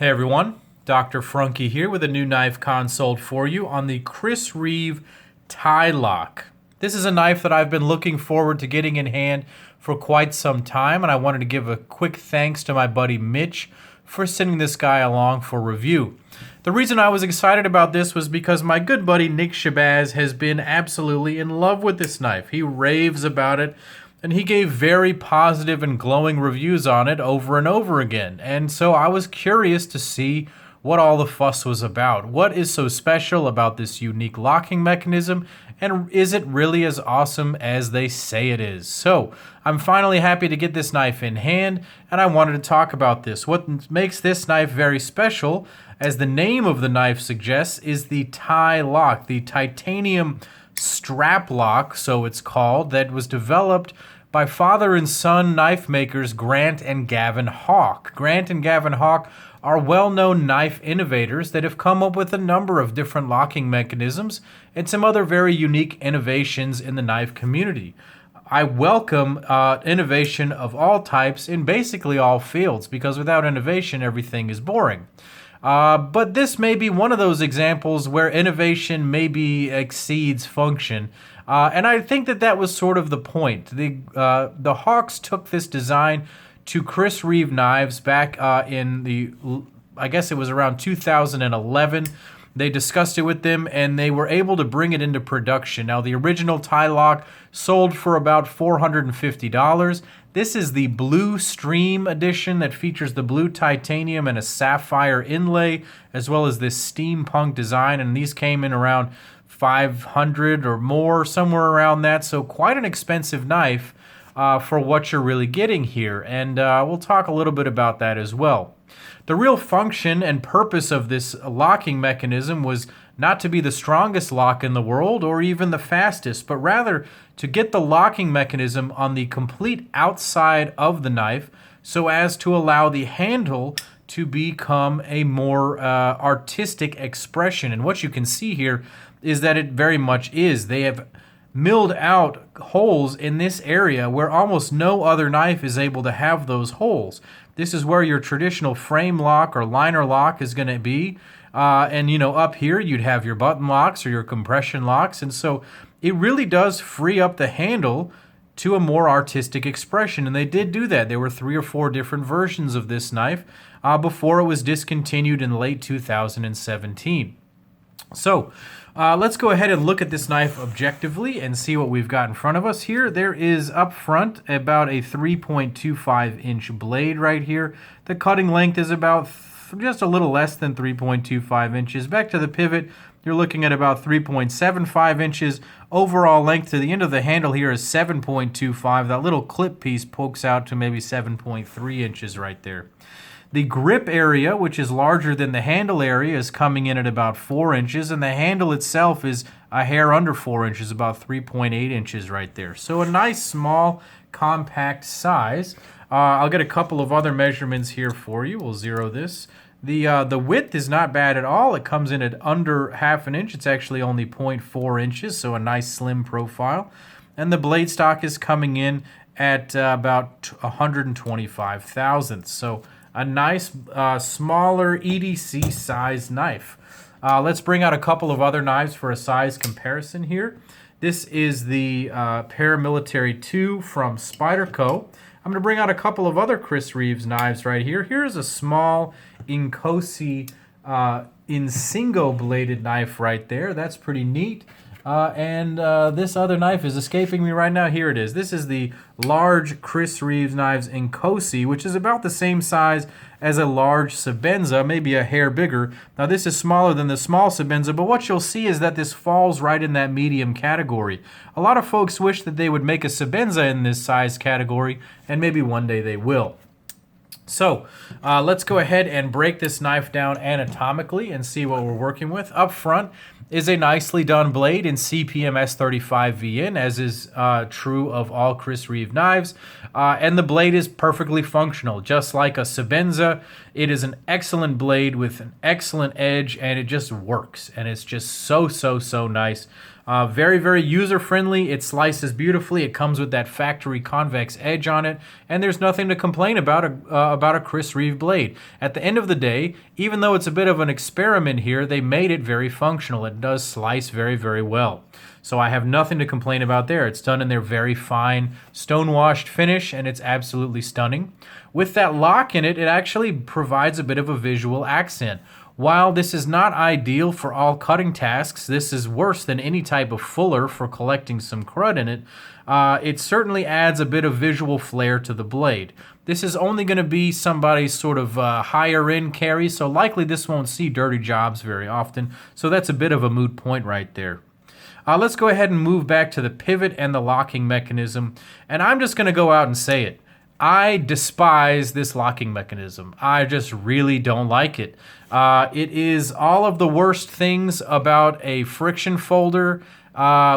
Hey everyone, Dr. Frunkey here with a new knife consult for you on the Chris Reeve Ti-Lock. This is a knife that I've been looking forward to getting in hand for quite some time, and I wanted to give a quick thanks to my buddy Mitch for sending this guy along for review. The reason I was excited about this was because my good buddy Nick Shabazz has been absolutely in love with this knife. He raves about it, and he gave very positive and glowing reviews on it over and over again. And so I was curious to see what all the fuss was about. What is so special about this unique locking mechanism, and is it really as awesome as they say it is? So I'm finally happy to get this knife in hand, and I wanted to talk about this. What makes this knife very special, as the name of the knife suggests, is the Ti-Lock, the titanium strap lock, so it's called, that was developed by father and son knife makers Grant and Gavin Hawk. Grant and Gavin Hawk are well-known knife innovators that have come up with a number of different locking mechanisms and some other very unique innovations in the knife community. I welcome innovation of all types in basically all fields, because without innovation, everything is boring. But this may be one of those examples where innovation maybe exceeds function. And I think that was sort of the point. The Hawks took this design to Chris Reeve Knives back I guess it was around 2011. They discussed it with them, and they were able to bring it into production. Now, the original Ti-Lock sold for about $450. This is the Blue Stream edition that features the blue titanium and a sapphire inlay, as well as this steampunk design, and these came in around $500 or more, somewhere around that, so quite an expensive knife for what you're really getting here, and we'll talk a little bit about that as well. The real function and purpose of this locking mechanism was not to be the strongest lock in the world or even the fastest, but rather to get the locking mechanism on the complete outside of the knife so as to allow the handle to become a more artistic expression. And what you can see here is that it very much is. They have milled out holes in this area where almost no other knife is able to have those holes. This is where your traditional frame lock or liner lock is going to be. And, up here you'd have your button locks or your compression locks. And so it really does free up the handle to a more artistic expression. And they did do that. There were 3 or 4 different versions of this knife before it was discontinued in late 2017. So let's go ahead and look at this knife objectively and see what we've got in front of us here. There is up front about a 3.25 inch blade right here. The cutting length is about just a little less than 3.25 inches. Back to the pivot, you're looking at about 3.75 inches. Overall length to the end of the handle here is 7.25. That little clip piece pokes out to maybe 7.3 inches right there. The grip area, which is larger than the handle area, is coming in at about 4 inches, and the handle itself is a hair under 4 inches, about 3.8 inches right there. So a nice, small, compact size. I'll get a couple of other measurements here for you. We'll zero this. The width is not bad at all. It comes in at under half an inch. It's actually only 0.4 inches, so a nice slim profile. And the blade stock is coming in at about 125 thousandths. So a nice, smaller EDC size knife. Let's bring out a couple of other knives for a size comparison here. This is the Paramilitary 2 from Spyderco. I'm going to bring out a couple of other Chris Reeves knives right here. Here's a small Inkosi Insingo bladed knife right there. That's pretty neat. And this other knife is escaping me right now. Here it is. This is the large Chris Reeves knives Inkosi, which is about the same size as a large Sebenza, maybe a hair bigger. Now this is smaller than the small Sebenza, but what you'll see is that this falls right in that medium category. A lot of folks wish that they would make a Sebenza in this size category, and maybe one day they will. So let's go ahead and break this knife down anatomically and see what we're working with. Up front is a nicely done blade in CPM S35VN, as is true of all Chris Reeve knives. And the blade is perfectly functional, just like a Sebenza. It is an excellent blade with an excellent edge, and it just works. And it's just so nice. Very, very user-friendly. It slices beautifully. It comes with that factory convex edge on it, and there's nothing to complain about a Chris Reeve blade. At the end of the day, even though it's a bit of an experiment here, they made it very functional. It does slice very, very well. So I have nothing to complain about there. It's done in their very fine stone-washed finish, and it's absolutely stunning. With that lock in it, it actually provides a bit of a visual accent. While this is not ideal for all cutting tasks, this is worse than any type of fuller for collecting some crud in it. It certainly adds a bit of visual flair to the blade. This is only going to be somebody's sort of higher end carry, so likely this won't see dirty jobs very often. So that's a bit of a moot point right there. Let's go ahead and move back to the pivot and the locking mechanism. And I'm just going to go out and say it. I despise this locking mechanism. I just really don't like it. It is all of the worst things about a friction folder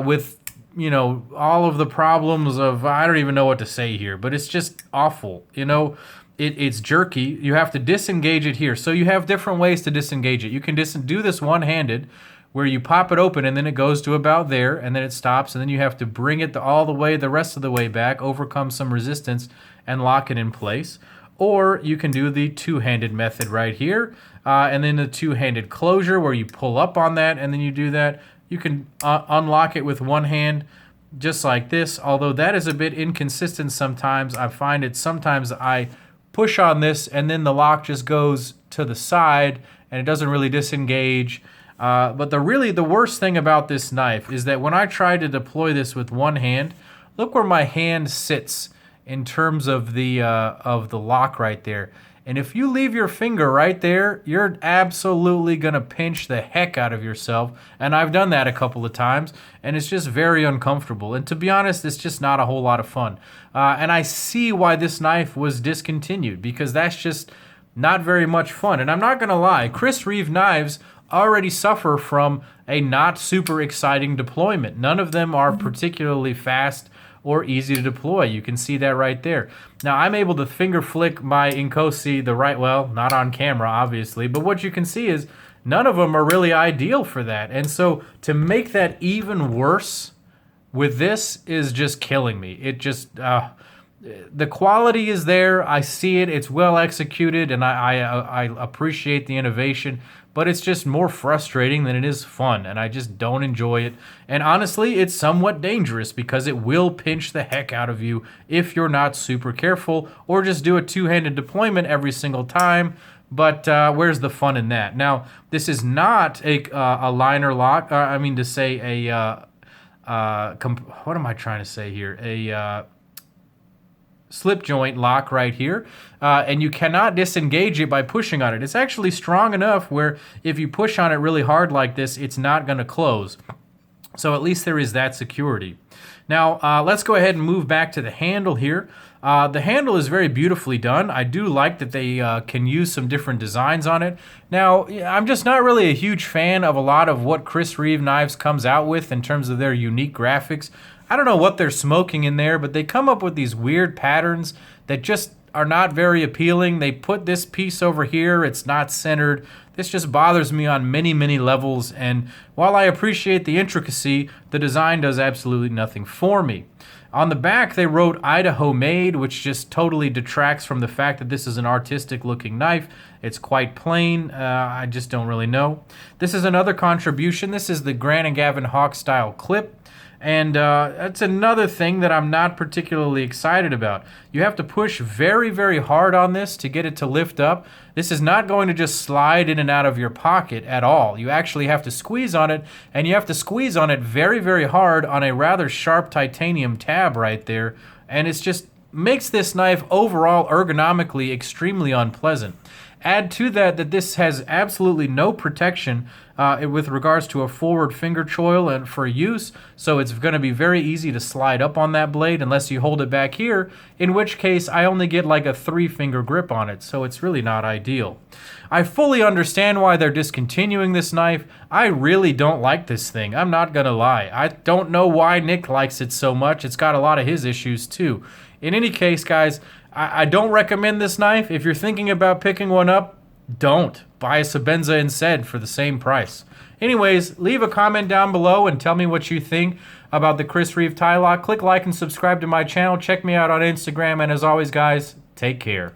with, you know, all of the problems of, I don't even know what to say here, but it's just awful. You know, it's jerky. You have to disengage it here. So you have different ways to disengage it. You can do this one-handed, where you pop it open and then it goes to about there and then it stops, and then you have to bring it all the rest of the way back, overcome some resistance, and lock it in place. Or you can do the two-handed method right here, and then the two-handed closure where you pull up on that and then you do that. You can unlock it with one hand just like this, although that is a bit inconsistent sometimes. I find it sometimes I push on this and then the lock just goes to the side and it doesn't really disengage. But the worst thing about this knife is that when I try to deploy this with one hand, look where my hand sits in terms of the lock right there. And if you leave your finger right there, you're absolutely going to pinch the heck out of yourself. And I've done that a couple of times, and it's just very uncomfortable. And to be honest, it's just not a whole lot of fun. And I see why this knife was discontinued, because that's just not very much fun. And I'm not going to lie, Chris Reeve knives already suffer from a not super exciting deployment. None of them are particularly fast or easy to deploy. You can see that right there. Now, I'm able to finger flick my Inkosi the right, well, not on camera, obviously, but what you can see is none of them are really ideal for that. And so to make that even worse with this is just killing me. It just, the quality is there. I see it. It's well executed, and I appreciate the innovation, but it's just more frustrating than it is fun, and I just don't enjoy it. And honestly, it's somewhat dangerous because it will pinch the heck out of you if you're not super careful, or just do a two-handed deployment every single time. But where's the fun in that? Now, this is not a liner lock. I mean to say what am I trying to say here? A slip joint lock right here, and you cannot disengage it by pushing on it. It's actually strong enough where if you push on it really hard like this, it's not going to close. So at least there is that security. Now, let's go ahead and move back to the handle here. The handle is very beautifully done. I do like that they can use some different designs on it. Now, I'm just not really a huge fan of a lot of what Chris Reeve Knives comes out with in terms of their unique graphics. I don't know what they're smoking in there, but they come up with these weird patterns that just are not very appealing. They put this piece over here. It's not centered. This just bothers me on many, many levels. And while I appreciate the intricacy, the design does absolutely nothing for me. On the back, they wrote Idaho made, which just totally detracts from the fact that this is an artistic looking knife. It's quite plain. I just don't really know. This is another contribution. This is the Grant & Gavin Hawk style clip. And that's another thing that I'm not particularly excited about. You have to push very, very hard on this to get it to lift up. This is not going to just slide in and out of your pocket at all. You actually have to squeeze on it, and you have to squeeze on it very, very hard on a rather sharp titanium tab right there. And it's just makes this knife overall ergonomically extremely unpleasant. Add to that this has absolutely no protection with regards to a forward finger choil and for use, so it's going to be very easy to slide up on that blade unless you hold it back here, in which case I only get like a 3-finger grip on it, so it's really not ideal. I fully understand why they're discontinuing this knife. I really don't like this thing. I'm not going to lie. I don't know why Nick likes it so much. It's got a lot of his issues too. In any case, guys, I don't recommend this knife. If you're thinking about picking one up, don't buy a Sebenza instead for the same price. Anyways, leave a comment down below and tell me what you think about the Chris Reeve Ti-Lock. Click like and subscribe to my channel. Check me out on Instagram. And as always, guys, take care.